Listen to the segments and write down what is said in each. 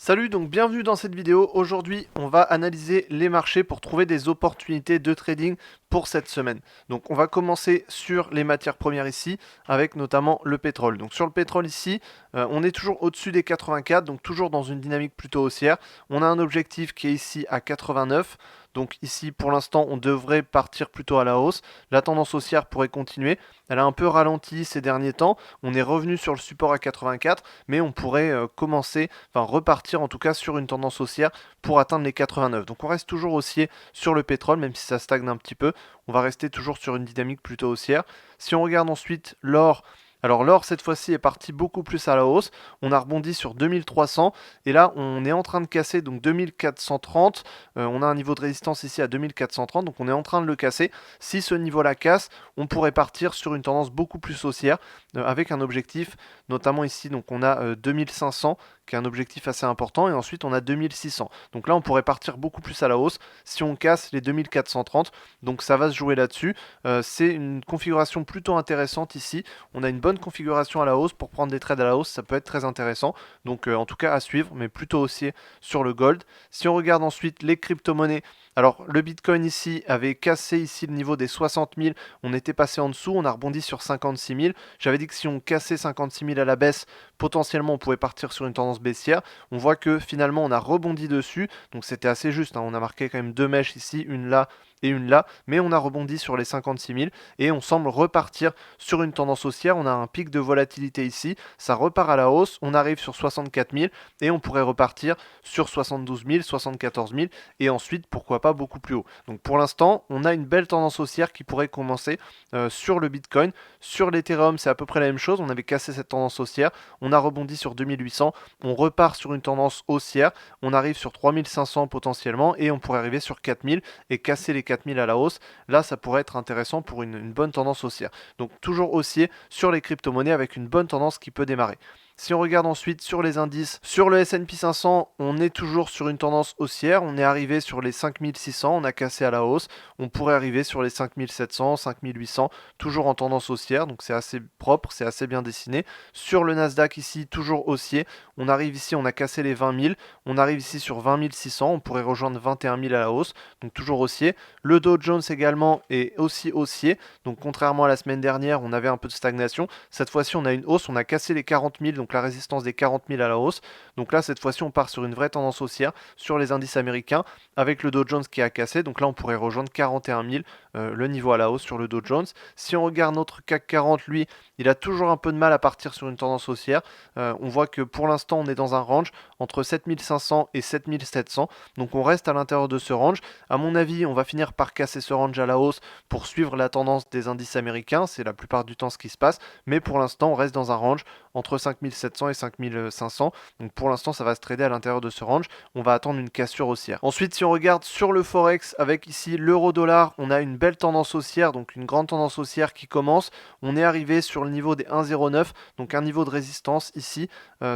Salut, donc bienvenue dans cette vidéo. Aujourd'hui, on va analyser les marchés pour trouver des opportunités de trading pour cette semaine. Donc on va commencer sur les matières premières ici, avec notamment le pétrole. Donc sur le pétrole ici, on est toujours au-dessus des 84, donc toujours dans une dynamique plutôt haussière. On a un objectif qui est ici à 89. Donc ici, pour l'instant, on devrait partir plutôt à la hausse. La tendance haussière pourrait continuer. Elle a un peu ralenti ces derniers temps. On est revenu sur le support à 84, mais on pourrait repartir en tout cas sur une tendance haussière pour atteindre les 89. Donc on reste toujours haussier sur le pétrole, même si ça stagne un petit peu. On va rester toujours sur une dynamique plutôt haussière. Si on regarde ensuite l'or, alors l'or cette fois-ci est parti beaucoup plus à la hausse. On a rebondi sur 2300 et là on est en train de casser donc 2430. On a un niveau de résistance ici à 2430, donc on est en train de le casser. Si ce niveau-là casse, on pourrait partir sur une tendance beaucoup plus haussière avec un objectif, notamment ici donc on a 2500 qui est un objectif assez important, et ensuite on a 2600. Donc là on pourrait partir beaucoup plus à la hausse si on casse les 2430, donc ça va se jouer là-dessus. C'est une configuration plutôt intéressante ici. On a une bonne configuration à la hausse pour prendre des trades à la hausse, ça peut être très intéressant. Donc en tout cas à suivre, mais plutôt haussier sur le gold. Si on regarde ensuite les crypto-monnaies, alors le Bitcoin ici avait cassé ici le niveau des 60 000, on était passé en dessous, on a rebondi sur 56 000. J'avais dit que si on cassait 56 000 à la baisse, potentiellement on pouvait partir sur une tendance baissière. On voit que finalement on a rebondi dessus, donc c'était assez juste, hein. On a marqué quand même deux mèches ici, une là et une là, mais on a rebondi sur les 56 000 et on semble repartir sur une tendance haussière. On a un pic de volatilité ici, ça repart à la hausse, on arrive sur 64 000 et on pourrait repartir sur 72 000, 74 000 et ensuite pourquoi pas beaucoup plus haut. Donc pour l'instant, on a une belle tendance haussière qui pourrait commencer sur le Bitcoin. Sur l'Ethereum, c'est à peu près la même chose, on avait cassé cette tendance haussière, on a rebondi sur 2800, on repart sur une tendance haussière, on arrive sur 3500 potentiellement et on pourrait arriver sur 4000 et casser les 4000 à la hausse. Là, ça pourrait être intéressant pour une bonne tendance haussière. Donc toujours haussier sur les crypto-monnaies avec une bonne tendance qui peut démarrer. Si on regarde ensuite sur les indices, sur le S&P 500, on est toujours sur une tendance haussière. On est arrivé sur les 5600, on a cassé à la hausse. On pourrait arriver sur les 5700, 5800, toujours en tendance haussière. Donc c'est assez propre, c'est assez bien dessiné. Sur le Nasdaq ici, toujours haussier. On arrive ici, on a cassé les 20 000. On arrive ici sur 20 600. On pourrait rejoindre 21 000 à la hausse. Donc toujours haussier. Le Dow Jones également est aussi haussier. Donc contrairement à la semaine dernière, on avait un peu de stagnation. Cette fois-ci, on a une hausse. On a cassé les 40 000. Donc la résistance des 40 000 à la hausse. Donc là, cette fois-ci, on part sur une vraie tendance haussière sur les indices américains avec le Dow Jones qui a cassé. Donc là, on pourrait rejoindre 41 000, le niveau à la hausse sur le Dow Jones. Si on regarde notre CAC 40, lui, il a toujours un peu de mal à partir sur une tendance haussière. On voit que pour l'instant, on est dans un range entre 7500 et 7700. Donc on reste à l'intérieur de ce range. À mon avis, on va finir par casser ce range à la hausse pour suivre la tendance des indices américains. C'est la plupart du temps ce qui se passe. Mais pour l'instant, on reste dans un range entre 5700 et 5500. Donc pour l'instant, ça va se trader à l'intérieur de ce range. On va attendre une cassure haussière. Ensuite, si on regarde sur le Forex avec ici l'euro-dollar, on a une belle tendance haussière, donc une grande tendance haussière qui commence. On est arrivé sur le niveau des 1,09, donc un niveau de résistance ici.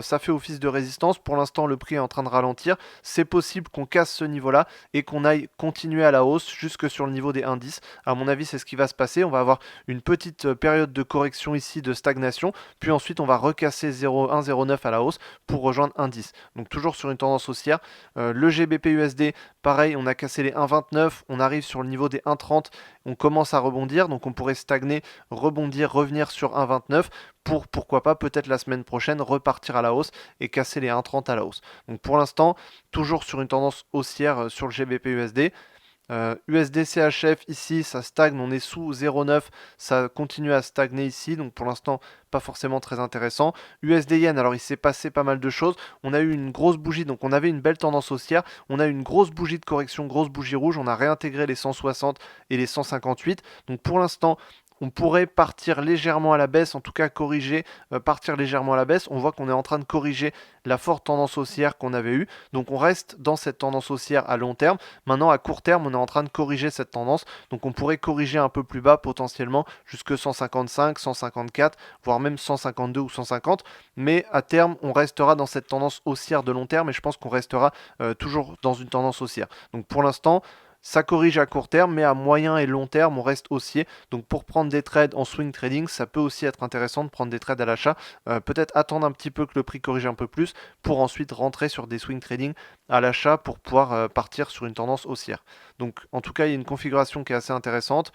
Ça fait office de résistance. Pour l'instant, le prix est en train de ralentir. C'est possible qu'on casse ce niveau-là et qu'on aille continuer à la hausse jusque sur le niveau des 1,10. À mon avis, c'est ce qui va se passer. On va avoir une petite période de correction ici, de stagnation, puis ensuite on va recasser 1,09 à la hausse pour rejoindre 1,10. Donc toujours sur une tendance haussière. Le GBP USD, pareil, on a cassé les 1,29, on arrive sur le niveau des 1,30, on commence à rebondir, donc on pourrait stagner, rebondir, revenir sur 1,29 pour pourquoi pas peut-être la semaine prochaine repartir à la hausse et casser les 1,30 à la hausse. Donc pour l'instant, toujours sur une tendance haussière sur le GBP USD. USD CHF ici, ça stagne, on est sous 0,9, ça continue à stagner ici, donc pour l'instant pas forcément très intéressant. USD Yen, alors il s'est passé pas mal de choses, on a eu une grosse bougie, donc on avait une belle tendance haussière, on a eu une grosse bougie de correction, grosse bougie rouge, on a réintégré les 160 et les 158, donc pour l'instant on pourrait partir légèrement à la baisse, en tout cas corriger, partir légèrement à la baisse. On voit qu'on est en train de corriger la forte tendance haussière qu'on avait eue. Donc on reste dans cette tendance haussière à long terme. Maintenant, à court terme, on est en train de corriger cette tendance. Donc on pourrait corriger un peu plus bas potentiellement jusque 155, 154, voire même 152 ou 150. Mais à terme, on restera dans cette tendance haussière de long terme et je pense qu'on restera toujours dans une tendance haussière. Donc pour l'instant, ça corrige à court terme, mais à moyen et long terme, on reste haussier. Donc pour prendre des trades en swing trading, ça peut aussi être intéressant de prendre des trades à l'achat. Peut-être attendre un petit peu que le prix corrige un peu plus pour ensuite rentrer sur des swing trading à l'achat pour pouvoir partir sur une tendance haussière. Donc en tout cas, il y a une configuration qui est assez intéressante.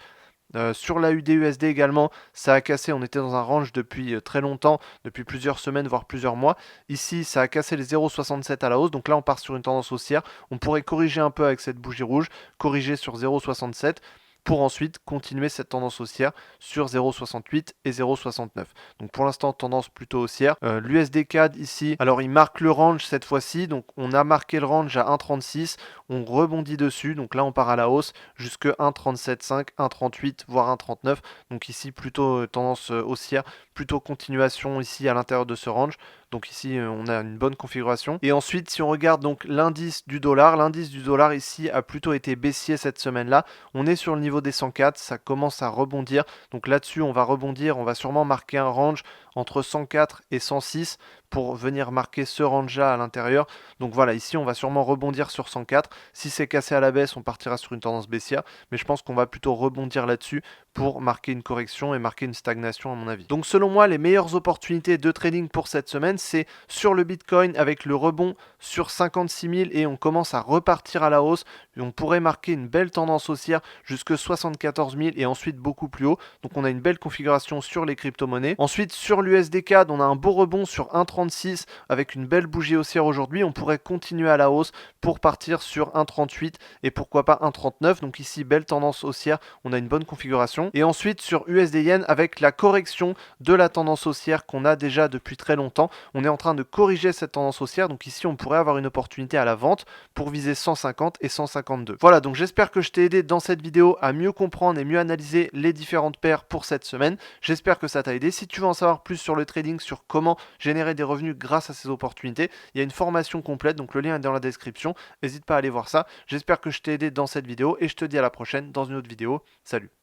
Sur la UD/USD également, ça a cassé, on était dans un range depuis très longtemps, depuis plusieurs semaines, voire plusieurs mois. Ici, ça a cassé les 0,67 à la hausse, donc là on part sur une tendance haussière. On pourrait corriger un peu avec cette bougie rouge, corriger sur 0,67 pour ensuite continuer cette tendance haussière sur 0,68 et 0,69. Donc pour l'instant, tendance plutôt haussière. L'USD CAD ici, alors il marque le range cette fois-ci, donc on a marqué le range à 1,36, on rebondit dessus, donc là on part à la hausse jusque 1,37,5, 1,38 voire 1,39. Donc ici plutôt tendance haussière, plutôt continuation ici à l'intérieur de ce range. Donc ici on a une bonne configuration. Et ensuite si on regarde donc l'indice du dollar ici a plutôt été baissier cette semaine-là. On est sur le niveau des 104, ça commence à rebondir. Donc là-dessus on va rebondir, on va sûrement marquer un range entre 104 et 106 pour venir marquer ce range-là à l'intérieur. Donc voilà, ici on va sûrement rebondir sur 104. Si c'est cassé à la baisse, on partira sur une tendance baissière. Mais je pense qu'on va plutôt rebondir là-dessus pour marquer une correction et marquer une stagnation à mon avis. Donc selon moi, les meilleures opportunités de trading pour cette semaine, c'est sur le Bitcoin avec le rebond sur 56 000 et on commence à repartir à la hausse. Et on pourrait marquer une belle tendance haussière jusque 74 000 et ensuite beaucoup plus haut. Donc on a une belle configuration sur les crypto-monnaies. Ensuite sur l'USD-CAD, on a un beau rebond sur 1,36 avec une belle bougie haussière aujourd'hui. On pourrait continuer à la hausse pour partir sur 1,38 et pourquoi pas 1,39. Donc ici, belle tendance haussière, on a une bonne configuration. Et ensuite sur USD Yen avec la correction de la tendance haussière qu'on a déjà depuis très longtemps. On est en train de corriger cette tendance haussière. Donc ici, on pourrait avoir une opportunité à la vente pour viser 150 et 152. Voilà, donc j'espère que je t'ai aidé dans cette vidéo à mieux comprendre et mieux analyser les différentes paires pour cette semaine. J'espère que ça t'a aidé. Si tu veux en savoir plus sur le trading, sur comment générer des revenus grâce à ces opportunités, il y a une formation complète, donc le lien est dans la description. N'hésite pas à aller voir ça. J'espère que je t'ai aidé dans cette vidéo et je te dis à la prochaine dans une autre vidéo. Salut!